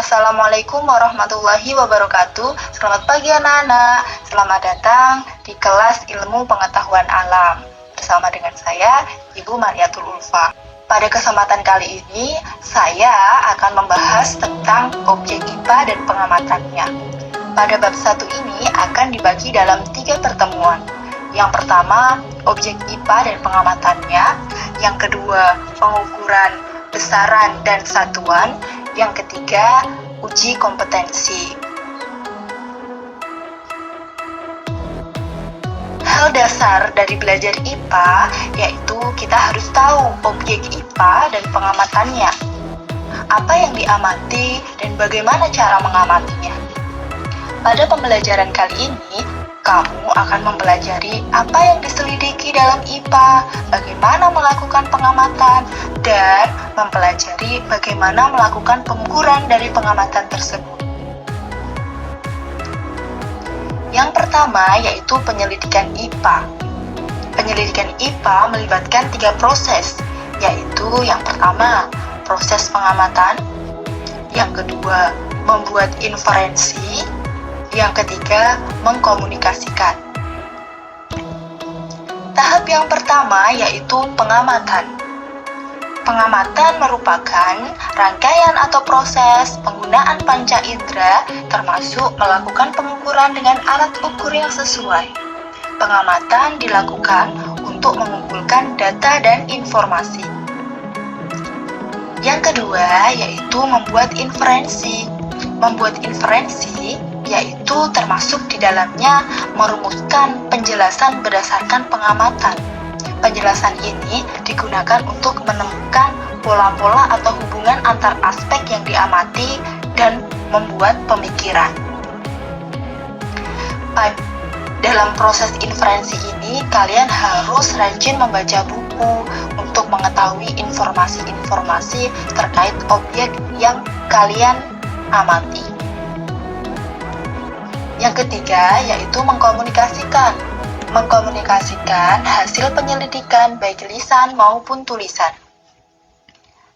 Assalamualaikum warahmatullahi wabarakatuh. Selamat pagi anak-anak. Selamat datang di kelas ilmu pengetahuan alam. Bersama dengan saya, Ibu Mariatul Ulfa. Pada kesempatan kali ini, saya akan membahas tentang objek IPA dan pengamatannya. Pada bab 1 ini akan dibagi dalam 3 pertemuan. Yang pertama, objek IPA dan pengamatannya. Yang kedua, pengukuran besaran dan satuan. Yang ketiga, uji kompetensi. Hal dasar dari belajar IPA yaitu kita harus tahu objek IPA dan pengamatannya. Apa yang diamati dan bagaimana cara mengamatinya. Pada pembelajaran kali ini, kamu akan mempelajari apa yang diselidiki dalam IPA, bagaimana melakukan pengamatan, dan mempelajari bagaimana melakukan pengukuran dari pengamatan tersebut. Yang pertama yaitu penyelidikan IPA. Penyelidikan IPA melibatkan 3 proses, yaitu yang pertama, proses pengamatan, yang kedua, membuat inferensi, yang ketiga, mengkomunikasikan. Tahap yang pertama yaitu pengamatan. Pengamatan merupakan rangkaian atau proses penggunaan panca indera termasuk melakukan pengukuran dengan alat ukur yang sesuai. Pengamatan dilakukan untuk mengumpulkan data dan informasi. Yang kedua yaitu membuat inferensi. Membuat inferensi yaitu termasuk di dalamnya merumuskan penjelasan berdasarkan pengamatan. Penjelasan ini digunakan untuk menemukan pola-pola atau hubungan antar aspek yang diamati dan membuat pemikiran. Dalam proses inferensi ini, kalian harus rajin membaca buku untuk mengetahui informasi-informasi terkait objek yang kalian amati. Yang ketiga yaitu mengkomunikasikan. Mengkomunikasikan hasil penyelidikan baik lisan maupun tulisan.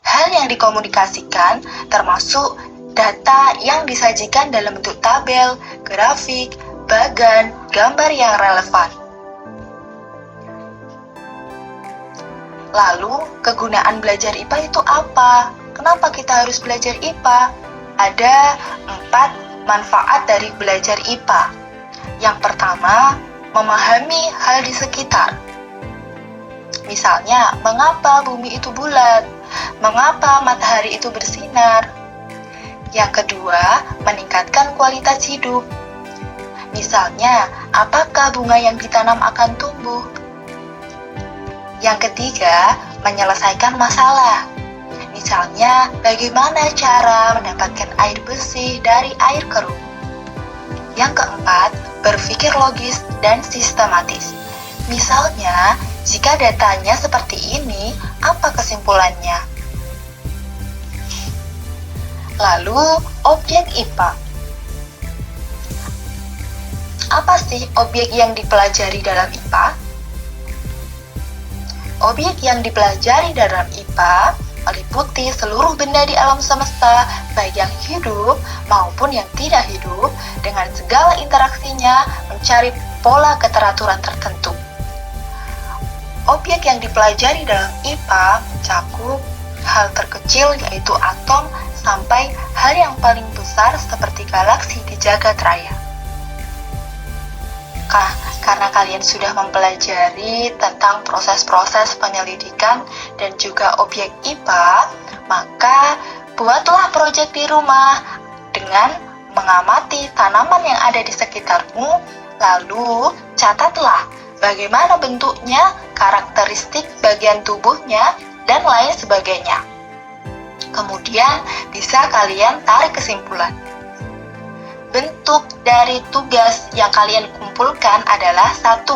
Hal yang dikomunikasikan termasuk data yang disajikan dalam bentuk tabel, grafik, bagan, gambar yang relevan. Lalu, kegunaan belajar IPA itu apa? Kenapa kita harus belajar IPA? Ada 4 manfaat dari belajar IPA. Yang pertama, memahami hal di sekitar. Misalnya, mengapa bumi itu bulat? Mengapa matahari itu bersinar? Yang kedua, meningkatkan kualitas hidup. Misalnya, apakah bunga yang ditanam akan tumbuh? Yang ketiga, menyelesaikan masalah. Misalnya, bagaimana cara mendapatkan air bersih dari air keruh? Yang keempat, berpikir logis dan sistematis. Misalnya, jika datanya seperti ini, apa kesimpulannya? Lalu, objek IPA. Apa sih objek yang dipelajari dalam IPA? Objek yang dipelajari dalam IPA meliputi seluruh benda di alam semesta, baik yang hidup maupun yang tidak hidup, dengan segala interaksinya mencari pola keteraturan tertentu. Objek yang dipelajari dalam IPA mencakup hal terkecil yaitu atom sampai hal yang paling besar seperti galaksi di jagat raya. Karena kalian sudah mempelajari tentang proses-proses penyelidikan dan juga objek IPA, maka buatlah proyek di rumah dengan mengamati tanaman yang ada di sekitarmu, lalu catatlah bagaimana bentuknya, karakteristik bagian tubuhnya, dan lain sebagainya. Kemudian bisa kalian tarik kesimpulan. Bentuk dari tugas yang kalian kumpulkan adalah 1.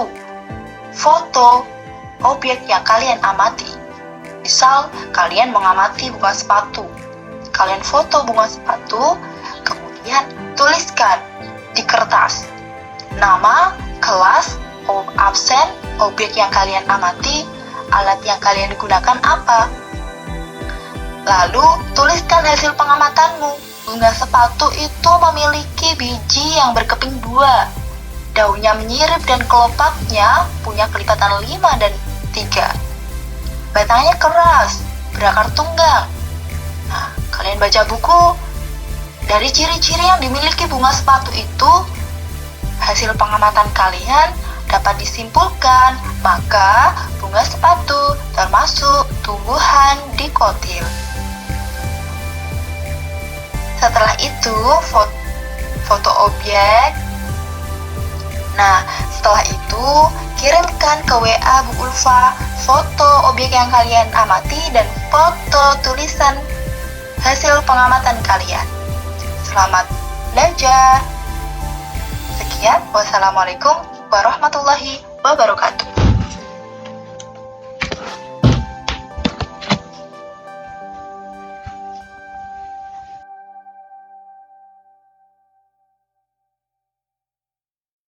Foto objek yang kalian amati. Misal, kalian mengamati bunga sepatu. Kalian foto bunga sepatu, kemudian tuliskan di kertas nama, kelas, absen, objek yang kalian amati, alat yang kalian gunakan apa. Lalu, tuliskan hasil pengamatanmu. Bunga sepatu itu memiliki biji yang berkeping 2. Daunnya menyirip dan kelopaknya punya kelipatan 5 dan 3. Batangnya keras, berakar tunggang. Nah, kalian baca buku. Dari ciri-ciri yang dimiliki bunga sepatu itu, hasil pengamatan kalian dapat disimpulkan, maka bunga sepatu termasuk tumbuhan dikotil. Setelah itu, foto objek. Nah, setelah itu, kirimkan ke WA Bu Ulfa foto objek yang kalian amati dan foto tulisan hasil pengamatan kalian. Selamat belajar. Sekian, wassalamualaikum warahmatullahi wabarakatuh.